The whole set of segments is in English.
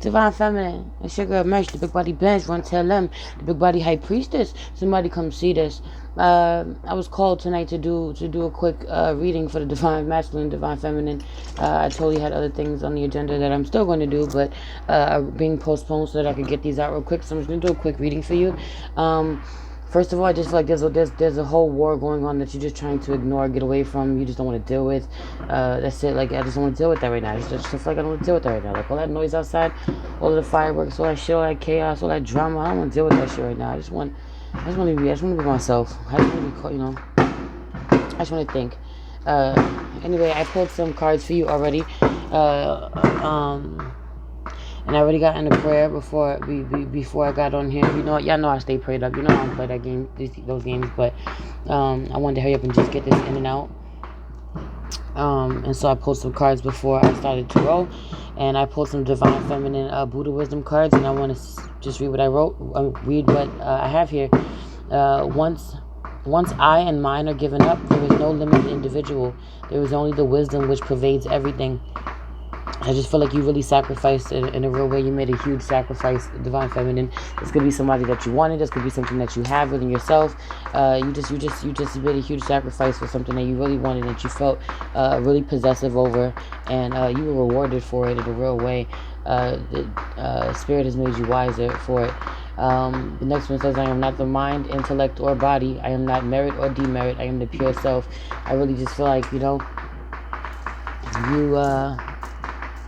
Divine Feminine, it's your girl Merch, the Big Body Bench, Run Tell Them, the Big Body High Priestess. Somebody come see this. I was called tonight to do a quick reading for the Divine Masculine, Divine Feminine. I totally had other things on the agenda that I'm still going to do, but being postponed so that I could get these out real quick. So I'm just going to do a quick reading for you. First of all, I just feel like there's a whole war going on that you're just trying to ignore, get away from. You just don't want to deal with. That's it. Like, I just don't want to deal with that right now. I just feel like I don't want to deal with that right now. Like, all that noise outside, all of the fireworks, all that shit, all that chaos, all that drama. I don't want to deal with that shit right now. I just want to be myself. I just want to be, I just want to think. Anyway, I pulled some cards for you already. And I already got in the prayer before I got on here. You know, y'all know I stay prayed up. You know I don't play that game, those games. But I wanted to hurry up and just get this in and out. And so I pulled some cards before I started to roll. And I pulled some Divine Feminine Buddha Wisdom cards. And I want to just read what I wrote. Read what I have here. Once I and mine are given up, there is no limited individual. There is only the wisdom which pervades everything. I just feel like you really sacrificed in a real way. You made a huge sacrifice, Divine Feminine. This could be somebody that you wanted. This could be something that you have within yourself. You just made a huge sacrifice for something that you really wanted, that you felt really possessive over, and you were rewarded for it in a real way. The Spirit has made you wiser for it. The next one says, I am not the mind, intellect, or body. I am not merit or demerit. I am the pure self. I really just feel like, you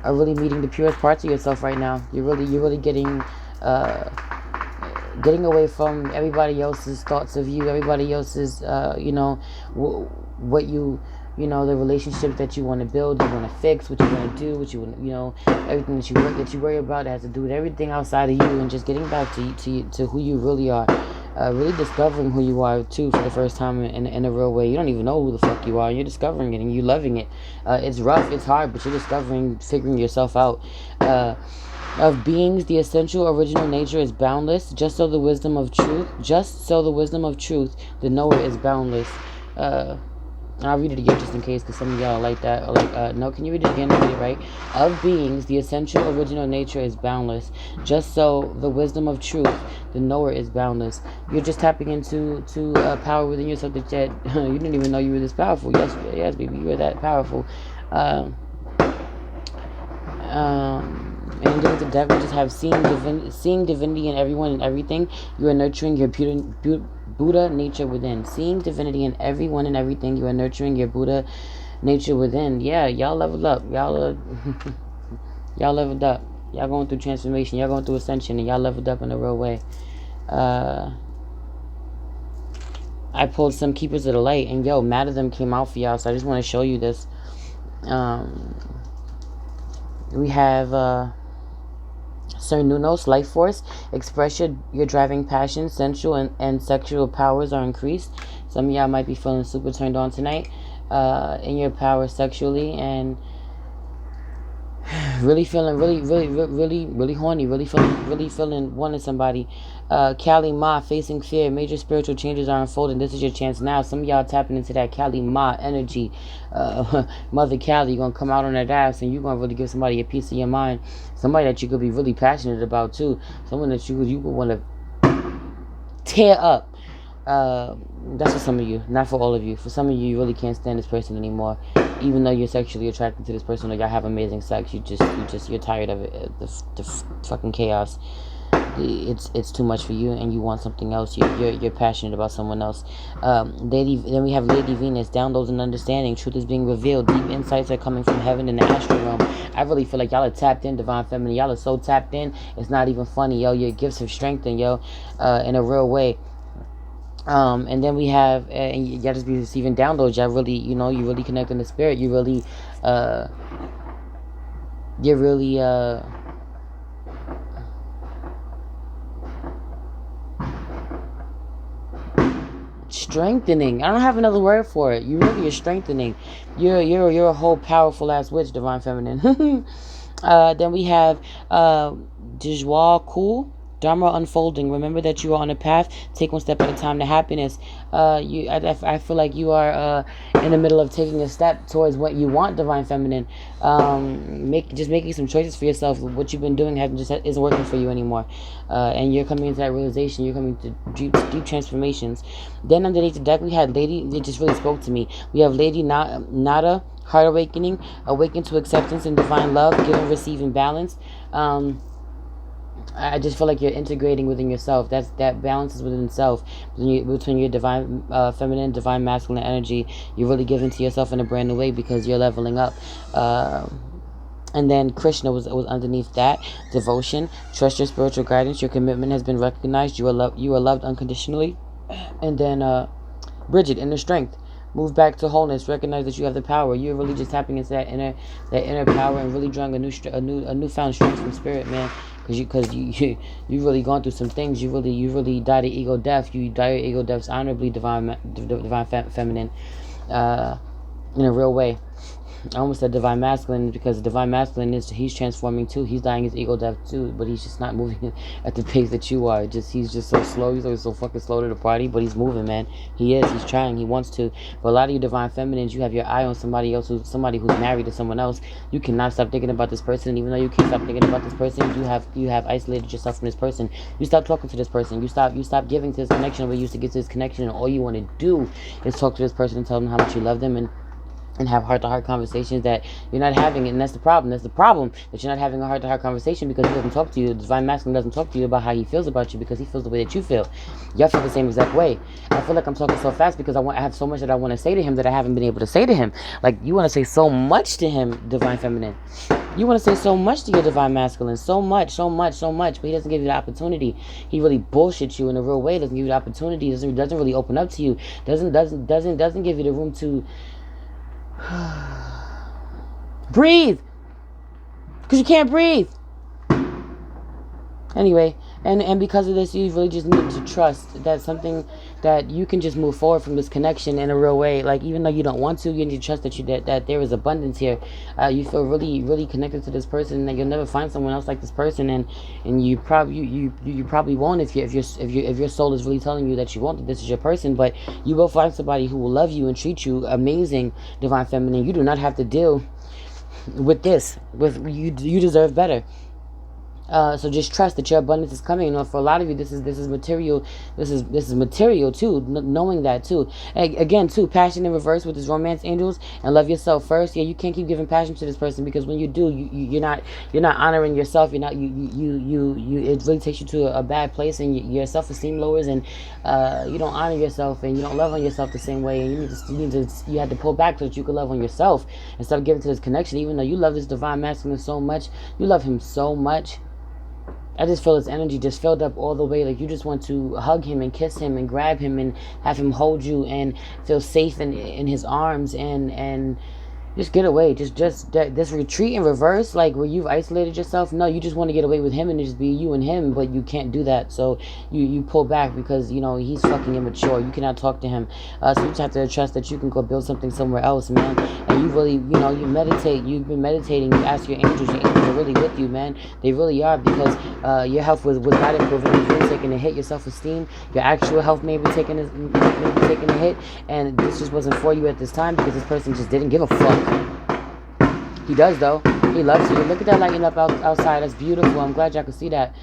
are really meeting the purest parts of yourself right now. You're really getting away from everybody else's thoughts of you, everybody else's the relationships that you want to build, you want to fix, what you want to do, what you want, everything that you worry about that has to do with everything outside of you, and just getting back to who you really are. Really discovering who you are too for the first time in a real way. You don't even know who the fuck you are. You're discovering it and you're loving it. It's rough, it's hard, but you're figuring yourself out. Of beings, the essential original nature is boundless. Just so the wisdom of truth, the knower is boundless. I'll read it again just in case, because some of y'all like that. No, can you read it again? Read it right. Of beings, the essential original nature is boundless. Just so the wisdom of truth, the knower is boundless. You're just tapping into power within yourself that you didn't even know you were this powerful. Yes, baby, you are that powerful. And then with the devil, just have seeing divinity in everyone and everything. You are nurturing your Buddha nature within. Seeing divinity in everyone and everything. You are nurturing your Buddha nature within. Yeah, y'all leveled up. Y'all leveled up. Y'all going through transformation. Y'all going through ascension, and y'all leveled up in a real way. I pulled some Keepers of the Light, and mad of them came out for y'all, so I just want to show you this. We have Sir Nunos, Life Force. Express your driving passion, sensual and sexual powers are increased. Some of y'all might be feeling super turned on tonight in your power sexually, and really feeling really horny, really feeling wanting somebody. Kali Ma, facing fear, major spiritual changes are unfolding. This is your chance now. Some of y'all tapping into that Kali Ma energy. Mother Kali, you're gonna come out on that ass, and you're gonna really give somebody a piece of your mind. Somebody that you could be really passionate about too. Someone that you would want to tear up. That's for some of you, not for all of you. For some of you, you really can't stand this person anymore, even though you're sexually attracted to this person, or y'all have amazing sex. You're tired of it, the fucking chaos. It's too much for you, and you want something else. You're passionate about someone else. Then we have Lady Venus, downloads and understanding. Truth is being revealed. Deep insights are coming from heaven in the astral realm. I really feel like y'all are tapped in, Divine Feminine. Y'all are so tapped in, it's not even funny, yo. Your gifts have strengthened, yo, in a real way. And then we have, and y'all just be receiving downloads. Y'all really, you really connect in the spirit. You're really strengthening. I don't have another word for it. You really are strengthening. You're a whole powerful ass witch, Divine Feminine. Then we have Dijwa Cool. Dharma unfolding. Remember that you are on a path. Take one step at a time to happiness. I feel like you are in the middle of taking a step towards what you want, Divine Feminine. Just making some choices for yourself. What you've been doing isn't working for you anymore, and you're coming into that realization. You're coming to deep transformations. Then underneath the deck, we had Lady. It just really spoke to me. We have Lady Nada. Heart awakening, awaken to acceptance and divine love, give and receive in balance. I just feel like you're integrating within yourself. That balance is within self. Between your divine feminine, divine masculine energy, you're really giving to yourself in a brand new way because you're leveling up. And then Krishna was underneath that. Devotion, trust your spiritual guidance. Your commitment has been recognized. You are loved unconditionally. And then Bridget, inner strength. Move back to wholeness. Recognize that you have the power. You're really just tapping into that inner power and really drawing a newfound strength from spirit, man. Because you really gone through some things. You really died an ego death. You die your ego deaths honorably, divine feminine, in a real way. I almost said divine masculine because divine masculine he's transforming too. He's dying his ego death too, but he's just not moving at the pace that you are. He's just so slow. He's always so fucking slow to the party, but he's moving, man. He's trying. He wants to. But a lot of you divine feminines, you have your eye on somebody else, somebody who's married to someone else. You cannot stop thinking about this person, and even though you can't stop thinking about this person, you have isolated yourself from this person. You stop talking to this person. You stop giving to this connection where you used to get to this connection, and all you want to do is talk to this person and tell them how much you love them and have heart-to-heart conversations that you're not having, and that's the problem. That's the problem, that you're not having a heart-to-heart conversation because he doesn't talk to you. The divine masculine doesn't talk to you about how he feels about you because he feels the way that you feel. Y'all feel the same exact way. I feel like I'm talking so fast because I have so much that I want to say to him that I haven't been able to say to him. Like, you want to say so much to him, divine feminine. You want to say so much to your divine masculine, so much, but he doesn't give you the opportunity. He really bullshits you in a real way. Doesn't give you the opportunity. Doesn't really open up to you. Doesn't give you the room to breathe, because you can't breathe. Anyway, and because of this, you really just need to trust that something that you can just move forward from this connection in a real way. Like, even though you don't want to, you need to trust that there is abundance here. You feel really connected to this person, and that you'll never find someone else like this person, and you probably won't if your soul is really telling you that you won't, that this is your person. But you will find somebody who will love you and treat you amazing, divine feminine. You do not have to deal with this. You deserve better. So just trust that your abundance is coming. You know, for a lot of you, this is material. This is material too. Knowing that too. Again, too, passion in reverse with this romance angels, and love yourself first. Yeah, you can't keep giving passion to this person, because when you do, you're not honoring yourself. You're not it really takes you to a bad place, and your self-esteem lowers, and you don't honor yourself, and you don't love on yourself the same way. And you have to pull back so that you can love on yourself and stop giving to this connection. Even though you love this divine masculine so much, you love him so much. I just feel his energy just filled up all the way. Like, you just want to hug him and kiss him and grab him and have him hold you and feel safe in his arms and just get away. Just this retreat in reverse, like where you've isolated yourself. No, you just want to get away with him and just be you and him, but you can't do that. So you pull back because, you know, he's fucking immature. You cannot talk to him. So you just have to trust that you can go build something somewhere else, man. And you really, you know, you meditate. You've been meditating. You ask your angels. Your angels are really with you, man. They really are, because your health was not improving. You've been taking a hit. Your self-esteem, your actual health may be taking a hit, and this just wasn't for you at this time because this person just didn't give a fuck. He does, though. He loves you. Look at that lighting up outside. That's beautiful. I'm glad y'all could see that.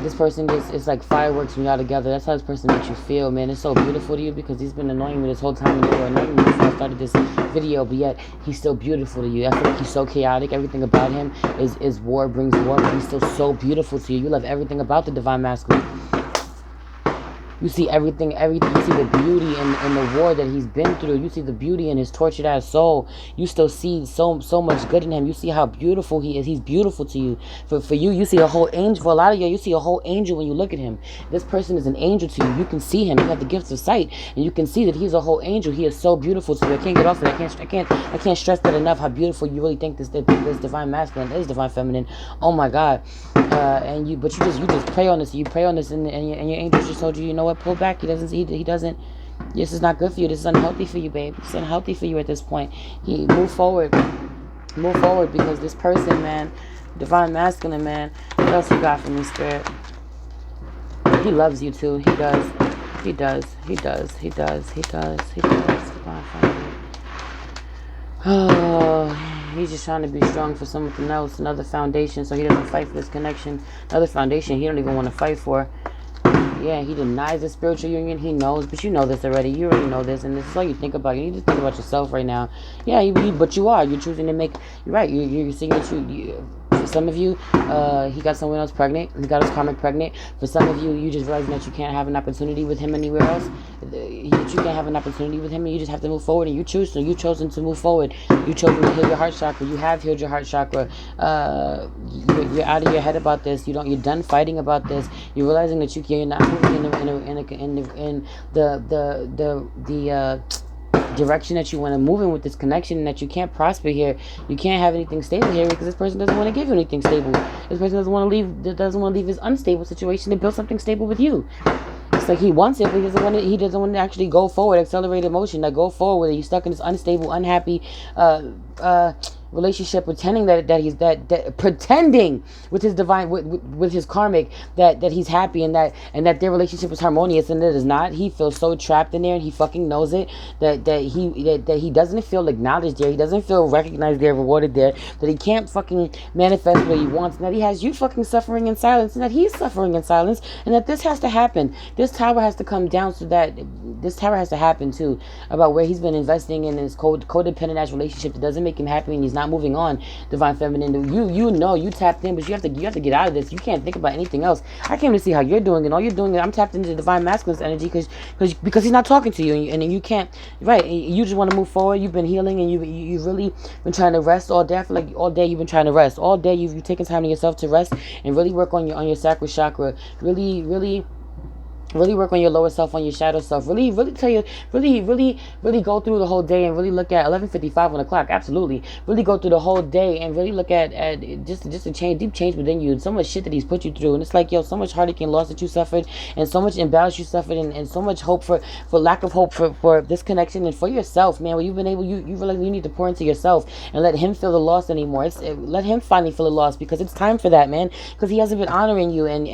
This person it's like fireworks when y'all together. That's how this person makes you feel, man. It's so beautiful to you because he's been annoying me this whole time, and they were annoying me before I started this video, but yet he's still beautiful to you. I feel like he's so chaotic. Everything about him is war brings war, but he's still so beautiful to you. You love everything about the divine masculine. You see everything. You see the beauty in the war that he's been through. You see the beauty in his tortured ass soul. You still see so much good in him. You see how beautiful he is. He's beautiful to you. For you, you see a whole angel. For a lot of you see a whole angel when you look at him. This person is an angel to you. You can see him. You have the gift of sight, and you can see that he's a whole angel. He is so beautiful to you. I can't get off it. I can't stress that enough. How beautiful you really think this divine masculine is, divine feminine. Oh my God. But you just pray on this. You pray on this, and your angels just told you, you know what, pull back. He doesn't. This is not good for you. This is unhealthy for you, babe. It's unhealthy for you at this point. Move forward, because this person, man, Divine masculine, man. What else you got for me, Spirit? He loves you too. He does. He does. He does. He does. He does. He does. Divine feminine. Oh, he's just trying to be strong for something else, another foundation, so he doesn't fight for this connection. Another foundation he don't even want to fight for. Yeah, he denies the spiritual union. He knows, but you know this already. You already know this, and this is all you think about. You need to think about yourself right now. Yeah, but you are. You're choosing to make. You're right. You're seeing that for some of you, he got someone else pregnant. He got his karmic pregnant. For some of you, you just realizing that you can't have an opportunity with him anywhere else. You can't have an opportunity with him, and you just have to move forward. And you choose. So you chosen to move forward. You chosen to heal your heart chakra. You have healed your heart chakra. You're out of your head about this. You're done fighting about this. You're realizing that you're not moving in the direction that you want to move in with this connection, and that you can't prosper here. You can't have anything stable here because this person doesn't want to give you anything stable. This person doesn't want to leave his unstable situation to build something stable with you. It's like he wants it, but he doesn't want to actually go forward, accelerated motion, like go forward. He's stuck in this unstable, unhappy relationship, pretending that pretending with his divine with his karmic that he's happy, and that their relationship is harmonious, and it is not. He feels so trapped in there, and he fucking knows it, that he doesn't feel acknowledged there, he doesn't feel recognized there, rewarded there, that he can't fucking manifest what he wants, and that he has you fucking suffering in silence, and that he's suffering in silence, and that this has to happen. This tower has to come down, so that this tower has to happen too, about where he's been investing in his codependent ass relationship that doesn't make him happy, and he's not moving on. Divine feminine, you know you tapped in, but you have to get out of this. You can't think about anything else. I came to see how you're doing, and all you're doing is I'm tapped into divine masculine's energy because he's not talking to you, and you can't, right, you just want to move forward. You've been healing, and you've really been trying to rest all day. I feel like all day you've been trying to rest. All day you've taken time to yourself to rest and really work on your sacral chakra. Really work on your lower self, on your shadow self. Really go through the whole day and really look at 11:55 on the clock. Absolutely. Really go through the whole day and really look at just a change, deep change within you, and so much shit that he's put you through. And it's like, yo, so much heartache and loss that you suffered, and so much imbalance you suffered, and so much hope for lack of hope for this connection and for yourself, man. Where you've been able, you realize you need to pour into yourself and let him feel the loss anymore. Let him finally feel the loss, because it's time for that, man. Because he hasn't been honoring you, and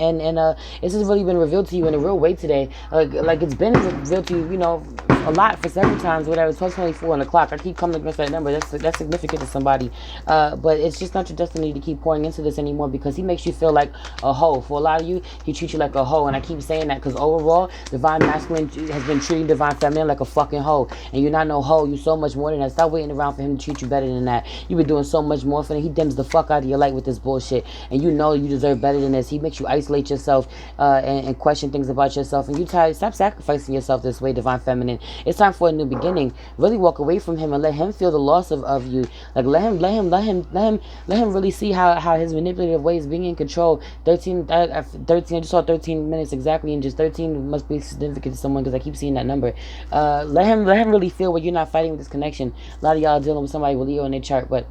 this has really been revealed to you in a real way today. Like it's been revealed to you, a lot for several times. Whatever, 12:24 on the clock. I keep coming against that number. That's significant to somebody. But it's just not your destiny to keep pouring into this anymore, because he makes you feel like a hoe. For a lot of you, he treats you like a hoe, and I keep saying that because overall, divine masculine has been treating divine feminine like a fucking hoe, and you're not no hoe. You're so much more than that. Stop waiting around for him to treat you better than that. You've been doing so much more for him. He dims the fuck out of your light with this bullshit, and you know you deserve better than this. He makes you isolate yourself and question things about yourself, and you stop sacrificing yourself this way, divine feminine. It's time for a new beginning. Really walk away from him and let him feel the loss of you. Like let him really see how his manipulative ways, being in control. 13 I just saw 13 minutes exactly, and just 13 must be significant to someone, because I keep seeing that number. Let him really feel where you're not fighting with this connection. A lot of y'all are dealing with somebody with Leo in their chart, but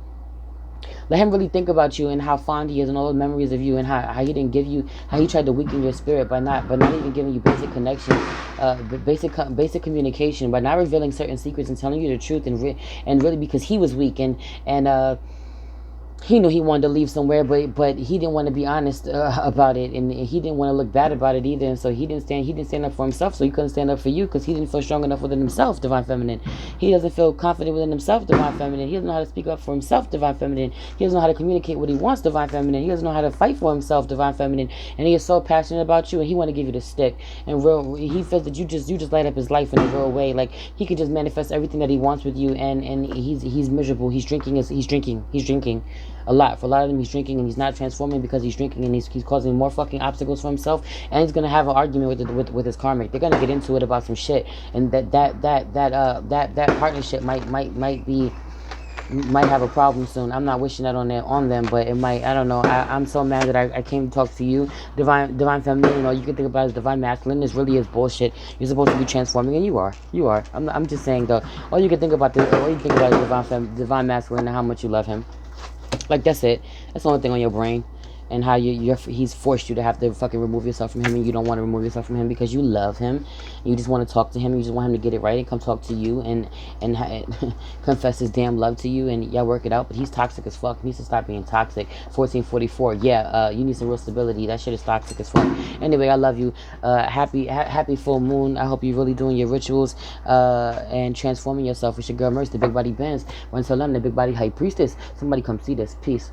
let him really think about you and how fond he is, and all the memories of you, and how he didn't give you, how he tried to weaken your spirit by not even giving you basic connection, basic communication, by not revealing certain secrets and telling you the truth, and really because he was weak, and he knew he wanted to leave somewhere, but he didn't want to be honest about it, and he didn't want to look bad about it either. And so he didn't stand up for himself, so he couldn't stand up for you, because he didn't feel strong enough within himself, divine feminine. He doesn't feel confident within himself, divine feminine. He doesn't know how to speak up for himself, divine feminine. He doesn't know how to communicate what he wants, divine feminine. He doesn't know how to fight for himself, divine feminine. And he is so passionate about you, and he want to give you the stick. And he feels that you just light up his life in a real way. Like he could just manifest everything that he wants with you, and he's miserable. He's drinking a lot. For a lot of them, he's drinking, and he's not transforming because he's drinking, and he's causing more fucking obstacles for himself, and he's gonna have an argument with his karmic. They're gonna get into it about some shit, and that partnership might have a problem soon. I'm not wishing that on them, but it might. I don't know. I'm so mad that I came to talk to you, divine feminine. All you can think about is divine masculine. This really is bullshit. You're supposed to be transforming, and you are. I'm just saying though. All you can think about is divine masculine, and how much you love him. Like that's it. That's the only thing on your brain. and how he's forced you to have to fucking remove yourself from him, and you don't want to remove yourself from him because you love him. You just want to talk to him. You just want him to get it right and come talk to you and confess his damn love to you, and y'all work it out. But he's toxic as fuck. He needs to stop being toxic. 1444. Yeah, you need some real stability. That shit is toxic as fuck. Anyway, I love you. Happy full moon. I hope you're really doing your rituals and transforming yourself. It's your girl Merce, the Big Body Benz. Run to them, the Big Body High Priestess. Somebody come see this. Peace.